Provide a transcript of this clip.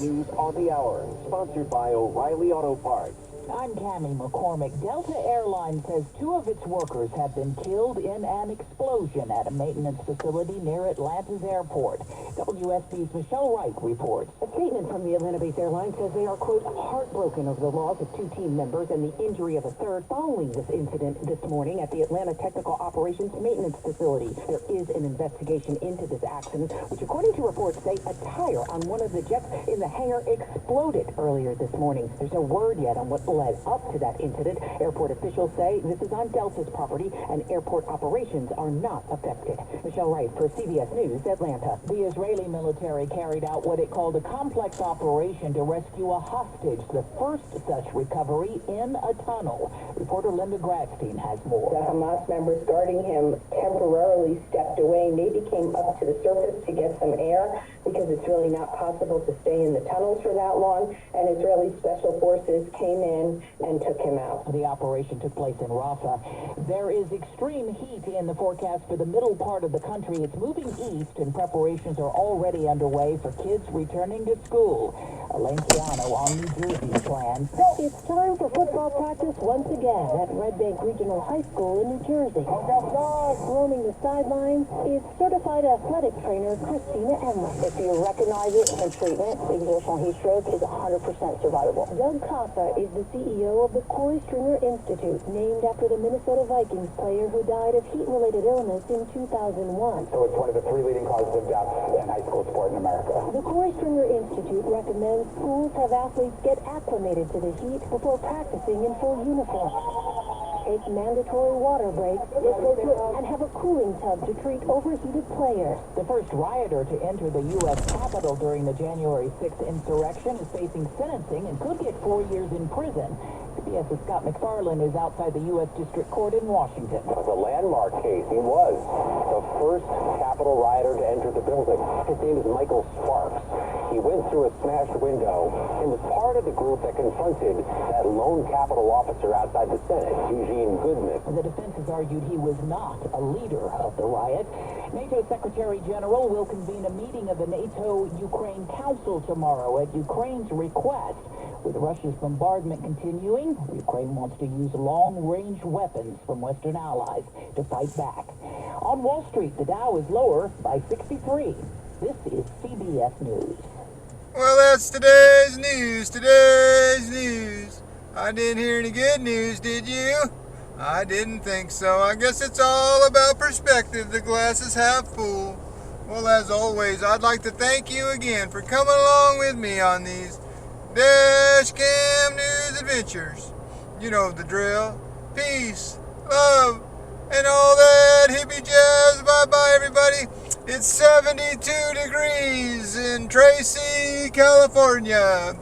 News on the Hour, sponsored by O'Reilly Auto Parts. I'm Tammy McCormick. Delta Airlines says 2 of its workers have been killed in an explosion at a maintenance facility near Atlanta's airport. WSB's Michelle Wright reports. A statement from the Atlanta-based airline says they are, quote, heartbroken over the loss of 2 team members and the injury of a third following this incident this morning at the Atlanta Technical Operations Maintenance Facility. There is an investigation into this accident, which according to reports say a tire on one of the jets in the hangar exploded earlier this morning. There's no word yet on what led up to that incident. Airport officials say this is on Delta's property and airport operations are not affected. Michelle Wright for CBS News, Atlanta. The Israeli military carried out what it called a complex operation to rescue a hostage, the first such recovery in a tunnel. Reporter Linda Gradstein has more. The Hamas members guarding him temporarily stepped away, maybe came up to the surface to get some air because it's really not possible to stay in the tunnels for that long, and Israeli special forces came in and took him out. The operation took place in Rafah. There is extreme heat in the forecast for the middle part of the country. It's moving east, and preparations are already underway for kids returning to school. Elaine Piano on New Jersey's plan. It's time for football practice once again at Red Bank Regional High School in New Jersey. Roaming the sidelines is certified athletic trainer Christina Emmer. If you recognize it and treatment, exertional heat stroke is 100% survivable. Doug Casa is the CEO of the Corey Stringer Institute, named after the Minnesota Vikings player who died of heat-related illness in 2001. So it's one of the 3 leading causes of death in high school sport in America. The Corey Stringer Institute recommends schools have athletes get acclimated to the heat before practicing in full uniform. Take mandatory water breaks, and have a cooling tub to treat overheated players. The first rioter to enter the U.S. Capitol during the January 6th insurrection is facing sentencing and could get 4 years in prison. CBS's Scott McFarland is outside the U.S. District Court in Washington. It was a landmark case. He was the first Capitol rioter to enter the building. His name is Michael Sparks. He went through a smashed window and was part of the group that confronted that lone Capitol officer outside the Senate, Eugene Goodman. The defense has argued he was not a leader of the riot. NATO Secretary General will convene a meeting of the NATO-Ukraine Council tomorrow at Ukraine's request. With Russia's bombardment continuing, Ukraine wants to use long-range weapons from Western allies to fight back. On Wall Street, the Dow is lower by 63. This is CBS News. Well, that's today's news. I didn't hear any good news, did you? I didn't think so. I guess it's all about perspective. The glass is half full. Well, as always, I'd like to thank you again for coming along with me on these Dashcam News adventures. You know the drill. Peace, love, and all that hippie jazz. Bye-bye, everybody. It's 72 degrees in Tracy, California.